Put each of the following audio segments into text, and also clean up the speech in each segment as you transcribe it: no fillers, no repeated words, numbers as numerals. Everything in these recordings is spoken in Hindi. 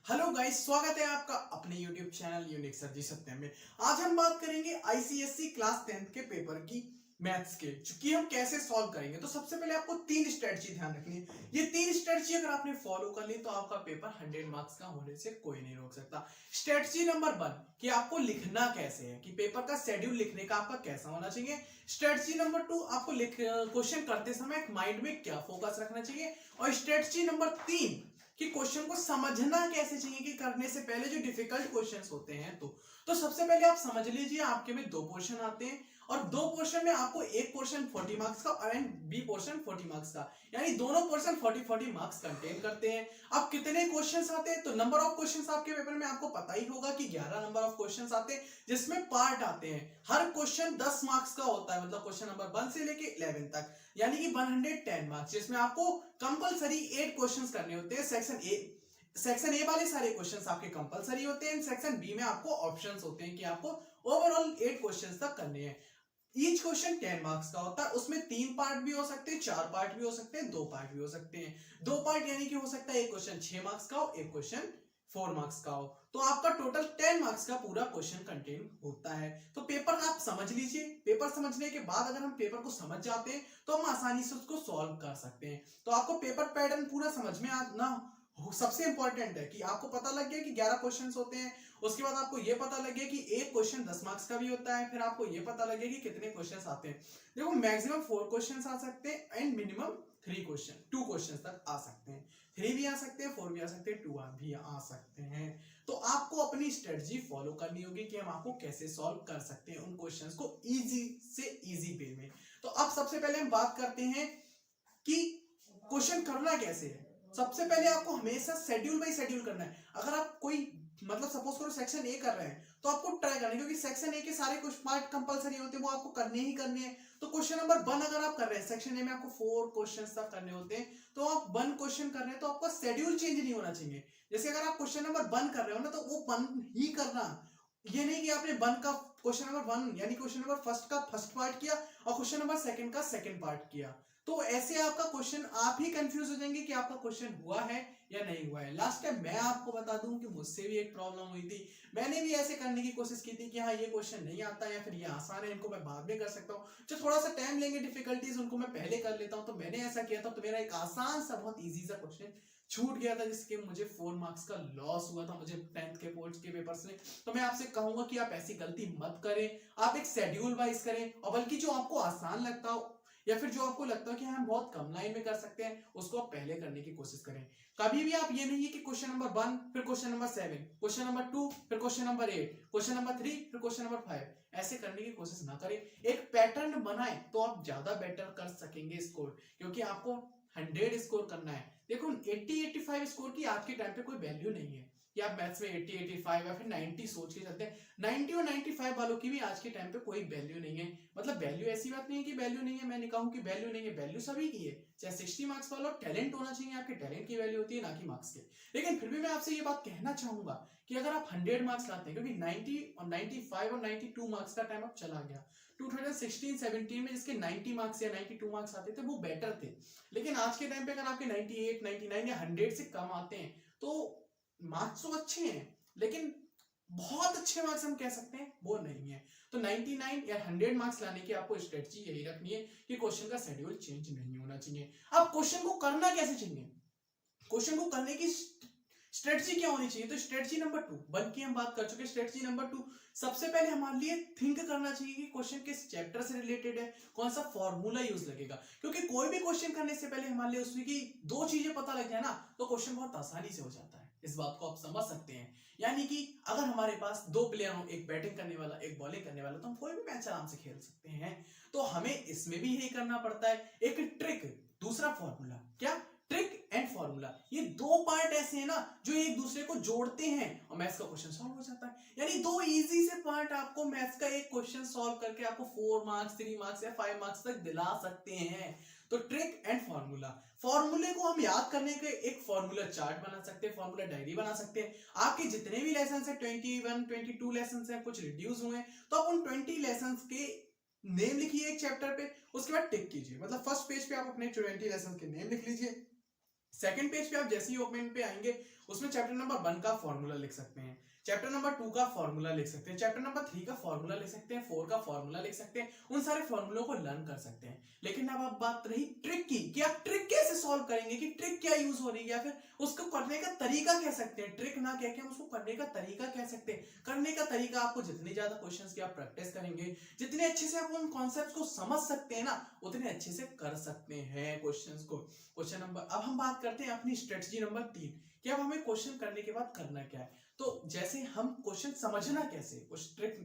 हेलो गाइस, स्वागत है आपका अपने YouTube channel unique sir ji सत्यम में। आज हम बात करेंगे आईसीएसई क्लास 10th के पेपर की मैथ्स के, कि हम कैसे सॉल्व करेंगे। तो सबसे पहले आपको तीन स्ट्रेटजी ध्यान रखनी है। ये तीन स्ट्रेटजी अगर आपने फॉलो कर ली तो आपका पेपर 100 मार्क्स का होने से कोई नहीं रोक सकता। स्ट्रेटजी नंबर 1 कि आपको लिखना कैसे है, कि पेपर का शेड्यूल लिखने का आपका कैसा होना चाहिए। स्ट्रेटजी नंबर 2 आपको क्वेश्चन करते समय माइंड में क्या फोकस रखना चाहिए। और स्ट्रेटजी नंबर 3 कि क्वेश्चन को समझना कैसे चाहिए, कि करने से पहले जो डिफिकल्ट क्वेश्चंस होते हैं। तो सबसे पहले आप समझ लीजिए, आपके में दो पोर्शन आते हैं और दो पोर्शन में आपको एक पोर्शन 40 मार्क्स का और बी पोर्शन 40 मार्क्स का, यानी दोनों पोर्शन 40 मार्क्स कंटेन करते हैं। अब कितने क्वेश्चंस आते हैं, तो नंबर ऑफ क्वेश्चंस आपके पेपर में आपको पता ही होगा कि 11 नंबर ऑफ क्वेश्चंस आते हैं, जिसमें पार्ट आते हैं। हर क्वेश्चन 10 मार्क्स का होता है, मतलब क्वेश्चन नंबर 1 से लेके 11 तक, यानी कि 110 मार्क्स, जिसमें आपको कंपलसरी 8 क्वेश्चंस करने होते हैं। सेक्शन ए वाले सारे क्वेश्चंस आपके कंपलसरी होते हैं। सेक्शन बी में आपको ऑप्शंस होते हैं कि आपको ओवरऑल 8 क्वेश्चंस तक करने हैं। ईच क्वेश्चन 10 मार्क्स का होता है। उसमें 3 पार्ट भी हो सकते हैं, 4 पार्ट भी हो सकते हैं, 2 पार्ट भी हो सकते हैं। 2 पार्ट यानी कि हो सकता है एक क्वेश्चन 6 मार्क्स का हो, एक क्वेश्चन 4 मार्क्स का हो। तो आपका टोटल 10 मार्क्स का पूरा क्वेश्चन कंटेन होता है। तो पेपर आप समझ लीजिए। पेपर समझने के बाद अगर हम पेपर को समझ जाते हैं तो हम आसानी से उसको सॉल्व कर सकते हैं। तो आपको पेपर पैटर्न पूरा समझ में आना सबसे इंपॉर्टेंट है, कि आपको पता लग गया कि 11 क्वेश्चंस होते हैं। उसके बाद आपको ये पता लग गया कि एक क्वेश्चन 10 मार्क्स का भी होता है। फिर आपको ये पता लग गया कि कितने क्वेश्चंस आते हैं। देखो, मैक्सिमम 4 क्वेश्चंस आ सकते हैं एंड मिनिमम 2 क्वेश्चंस तक आ सकते हैं। 3 भी आ सकते हैं, 4 भी आ सकते हैं, 2 भी आ सकते हैं। तो आपको अपनी स्ट्रेटजी फॉलो करनी होगी कि हम आपको कैसे सॉल्व कर सकते हैं उन क्वेश्चंस को इजी से इजी वे में। तो अब सबसे पहले हम बात करते हैं कि क्वेश्चन करना कैसे है। सबसे पहले आपको हमेशा शेड्यूल बाय शेड्यूल करना है। अगर आप कोई मतलब सपोज करो सेक्शन ए कर रहे हैं, तो आपको ट्राई करना है, क्योंकि सेक्शन ए के सारे कुछ पार्ट कंपलसरी होते हैं, वो आपको करने ही करने हैं। तो क्वेश्चन नंबर 1 अगर आप कर रहे हैं, सेक्शन ए में आपको 4 क्वेश्चंस तक करने होते हैं, तो आप 1 क्वेश्चन कर रहे हैं तो आपका शेड्यूल चेंज नहीं होना चाहिए। जैसे अगर आप क्वेश्चन नंबर 1 कर रहे हो ना, तो वो 1 ही करना। ये नहीं कि आपने 1 का क्वेश्चन नंबर 1 यानी क्वेश्चन नंबर फर्स्ट का फर्स्ट पार्ट किया और क्वेश्चन नंबर सेकंड का सेकंड पार्ट किया। तो ऐसे आपका क्वेश्चन, आप ही कंफ्यूज हो जाएंगे कि आपका क्वेश्चन हुआ है या नहीं हुआ है। लास्ट टाइम मैं आपको बता दूं कि मुझसे भी एक प्रॉब्लम हुई थी। मैंने भी ऐसे करने की कोशिश की थी कि हाँ, ये क्वेश्चन नहीं आता या फिर ये आसान है, इनको मैं बाद में कर सकता हूँ, जो थोड़ा सा टाइम लेंगे डिफिकल्टीज उनको मैं पहले कर लेता हूँ। तो मैंने ऐसा किया था, तो मेरा एक आसान सा बहुत इजी सा क्वेश्चन छूट गया था, जिसके मुझे 4 मार्क्स का लॉस हुआ था मुझे 10th के बोर्ड के पेपर से। तो मैं आपसे कहूंगा कि आप ऐसी गलती मत करें। आप एक शेड्यूल वाइज करें, और बल्कि जो आपको आसान लगता हो या फिर जो आपको लगता है कि हम बहुत कम लाइन में कर सकते हैं, उसको आप पहले करने की कोशिश करें। कभी भी आप ये नहीं है कि क्वेश्चन नंबर 1 फिर क्वेश्चन नंबर 7, क्वेश्चन नंबर 2 फिर क्वेश्चन नंबर 8, क्वेश्चन नंबर 3 फिर क्वेश्चन नंबर 5, ऐसे करने की कोशिश ना करें। एक पैटर्न बनाएं तो आप ज्यादा बेटर कर सकेंगे स्कोर, क्योंकि आपको 100 स्कोर करना है। देखो, 80-85 स्कोर की आज के टाइम पे कोई वैल्यू नहीं है कि आप मैथ्स में 80-85 या फिर 90 सोच के चलते हैं। 90 और 95 वालों की भी आज के टाइम पे कोई वैल्यू नहीं है। मतलब वैल्यू ऐसी बात नहीं है कि वैल्यू नहीं है, मैं नहीं कहूं कि वैल्यू नहीं है, वैल्यू सभी की है। चाहे 60 मार्क्स वाला टैलेंट होना चाहिए, आपके टैलेंट की वैल्यू होती है, ना कि मार्क्स के। लेकिन फिर भी मैं आपसे ये बात कहना चाहूंगा कि अगर आप 100 मार्क्स लाते हैं, क्योंकि 90 और 95 और 92 मार्क्स का टाइम अब चला गया। 2016-17 में जिसके 90 मार्क्स या 92 मार्क्स आते थे वो बेटर थे। लेकिन आज के टाइम पे अगर आपके 98, 99 या 100 से कम आते हैं, तो मार्क्स तो अच्छे हैं, लेकिन बहुत अच्छे मार्क्स हम कह सकते हैं वो नहीं है। तो 99 या 100 मार्क्स लाने की आपको स्ट्रेटजी यही रखनी है कि क्वेश्चन का शेड्यूल चेंज नहीं होना चाहिए। अब क्वेश्चन को करना कैसे चाहिए, क्वेश्चन को करने की स्ट्रेटजी क्या होनी चाहिए। तो स्ट्रेटजी नंबर 2 1 की हम बात कर चुके हैं। स्ट्रेटजी नंबर 2, सबसे पहले हमारे लिए थिंक करना चाहिए कि क्वेश्चन किस चैप्टर से रिलेटेड है, कौन सा फॉर्मूला यूज लगेगा। क्योंकि कोई भी क्वेश्चन करने से पहले हमारे लिए उसमें की 2 चीजें पता लग जाए ना, तो क्वेश्चन बहुत आसानी से हो जाता है। इस बात को आप समझ सकते हैं। यानी कि अगर हमारे पास 2 प्लेयर हो, एक बैटिंग करने वाला एक बॉलिंग करने वाला, तो हम कोई भी मैच आराम से खेल सकते हैं। तो हमें इसमें भी यही करना पड़ता है, एक ट्रिक, दूसरा फॉर्मूला। क्या? Trick and formula. ये 2 पार्ट ऐसे हैं ना जो एक दूसरे को जोड़ते हैं और मैथ्स का क्वेश्चन सॉल्व हो जाता है। यानी 2 इजी से पार्ट आपको मैथ्स का एक क्वेश्चन सॉल्व करके आपको 4 मार्क्स, 3 मार्क्स या 5 मार्क्स तक दिला सकते हैं। तो ट्रिक एंड फॉर्मूला, फॉर्मूले को हम याद करने के एक फॉर्मूला चार्ट बना सकते हैं, फॉर्मूला डायरी बना सकते हैं। आपके जितने भी लेसन है, 21, 22 लेसन है, कुछ रिड्यूस हुए, तो आप उन 20 लेसन के नेम लिखिए एक चैप्टर पे, उसके बाद टिक कीजिए। मतलब फर्स्ट पेज पे आप अपने 20 लेसन के नेम लिख लीजिए, सेकंड पेज पे आप जैसे ही ओपन पे आएंगे उसमें चैप्टर नंबर 1 का फॉर्मूला लिख सकते हैं, चैप्टर नंबर 2 का फॉर्मूला लिख सकते हैं, चैप्टर नंबर 3 का फॉर्मूला लिख सकते हैं, 4 का फॉर्मूला लिख सकते हैं, उन सारे फॉर्मूलों को लर्न कर सकते हैं। लेकिन अब बात रही ट्रिक की कि आप ट्रिक कैसे सॉल्व करेंगे, कि ट्रिक क्या यूज हो रही है या फिर उसको करने का तरीका कह सकते हैं, ट्रिक ना कह के हम उसको करने का तरीका कह सकते हैं। करने का तरीका आपको जितने ज्यादा क्वेश्चंस की आप प्रैक्टिस करेंगे, जितने अच्छे से आप उन कॉन्सेप्ट्स को समझ सकते हैं ना, उतने अच्छे से कर सकते हैं क्वेश्चंस को। क्वेश्चन नंबर, अब हम बात करते हैं अपनी स्ट्रेटजी नंबर 3 कि अब हमें क्वेश्चन करने के बाद करना क्या है। तो जैसे हम क्वेश्चन समझना कैसे,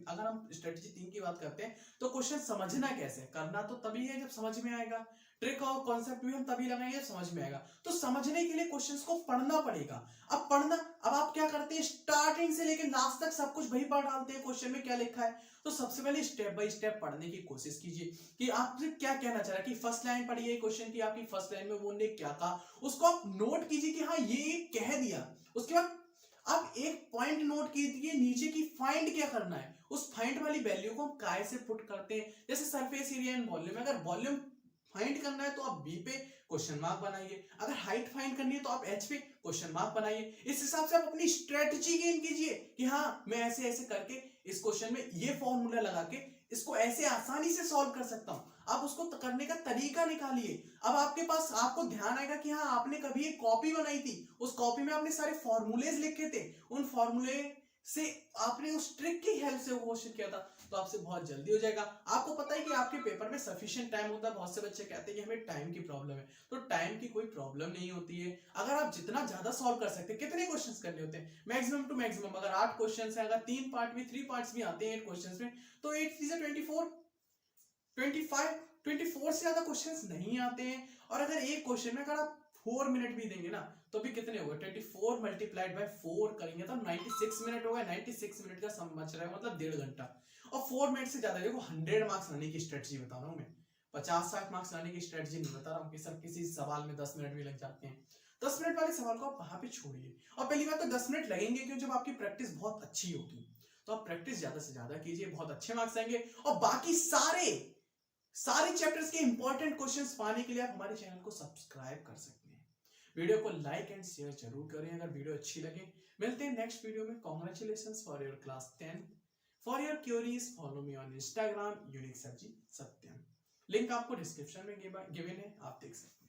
अगर हम स्ट्रेटजी 3 की बात करते हैं तो क्वेश्चन समझना कैसे, करना तो तभी है जब समझ में आएगा, ट्रिक और कॉन्सेप्ट भी हम तभी लगाएंगे जब समझ में आएगा। तो समझने के लिए क्वेश्चंस को पढ़ना पड़ेगा। अब आप क्या करते हैं, स्टार्टिंग से लेकर लास्ट तक सब कुछ वही पढ़ डालते हैं, क्वेश्चन में क्या लिखा है। तो सबसे पहले स्टेप बाय स्टेप पढ़ने की कोशिश कीजिए कि आपसे क्या कहना चाह रहा है, कि फर्स्ट लाइन पढ़िए क्वेश्चन की, आपकी फर्स्ट लाइन में वो ने क्या कहा, उसको आप नोट कीजिए कि हाँ ये कह दिया। उसके बाद आप एक पॉइंट नोट कीजिए नीचे की फाइंड क्या करना है, उस फाइंड वाली वैल्यू को हम काय से पुट करते हैं। जैसे सरफेस एरिया एंड वॉल्यूम, अगर वॉल्यूम फाइंड करना है तो आप बी पे क्वेश्चन मार्क बनाइए, अगर हाइट फाइंड करनी है तो आप एच पे क्वेश्चन मार्क बनाइए। इस हिसाब से आप अपनी स्ट्रेटजी गेन कीजिए कि हाँ मैं ऐसे ऐसे करके इस क्वेश्चन में ये फॉर्मूला लगा के इसको ऐसे आसानी से सॉल्व कर सकता हूं। आप उसको करने का तरीका निकालिए। अब आपके पास, आपको ध्यान आएगा कि हाँ आपने कभी एक कॉपी बनाई थी, उस कॉपी में आपने सारे फॉर्मूलेज लिखे थे, उन फॉर्मूले से आपने उस ट्रिक की हेल्प से वो क्वेश्चन किया था, तो आपसे बहुत जल्दी हो जाएगा। आपको पता है कि आपके पेपर में सफिशिएंट टाइम होता है। बहुत से बच्चे कहते हैं कि हमें टाइम की प्रॉब्लम है, तो टाइम की कोई प्रॉब्लम नहीं होती है। अगर आप जितना ज्यादा सॉल्व कर सकते हैं, कितने क्वेश्चंस करने होते हैं, मैक्सिमम टू मैक्सिमम, अगर 8 क्वेश्चंस हैं, अगर 3 पार्ट्स भी आते हैं 8 क्वेश्चंस में, तो 8 3 24 25 24 से ज्यादा क्वेश्चंस नहीं आते हैं। और अगर एक क्वेश्चन में अगर आप 4 मिनट भी देंगे ना, तो भी कितने होगा, 24 मल्टीप्लाइड बाय 4 करेंगे तो 96 मिनट होगा। 96 मिनट का समझ रहे हो, मतलब 1.5 घंटा। और 4 मिनट से ज्यादा, देखो 100 मार्क्स लाने की स्ट्रेटजी बता रहा हूँ मैं, 50-60 मार्क्स लाने की स्ट्रेटजी नहीं बता रहा हूँ कि सर किसी सवाल में 10 मिनट भी लग जाते हैं। 10 मिनट वाले सवाल को आप वहां पे छोड़िए। और पहली बात तो 10 मिनट लगेंगे क्यों, जब आपकी प्रैक्टिस बहुत अच्छी होगी। तो आप प्रैक्टिस ज्यादा से ज्यादा कीजिए, बहुत अच्छे मार्क्स आएंगे। और बाकी सारे चैप्टर्स के इंपॉर्टेंट क्वेश्चंस पाने के लिए आप हमारे चैनल को सब्सक्राइब कर सकते हैं। वीडियो को लाइक एंड शेयर जरूर करें अगर वीडियो अच्छी लगे। मिलते हैं नेक्स्ट वीडियो में। Congratulations for your class 10। For your queries follow me on Instagram unique sir ji Satyam. Link आपको डिस्क्रिप्शन में गिवन है, आप देख सकते हैं।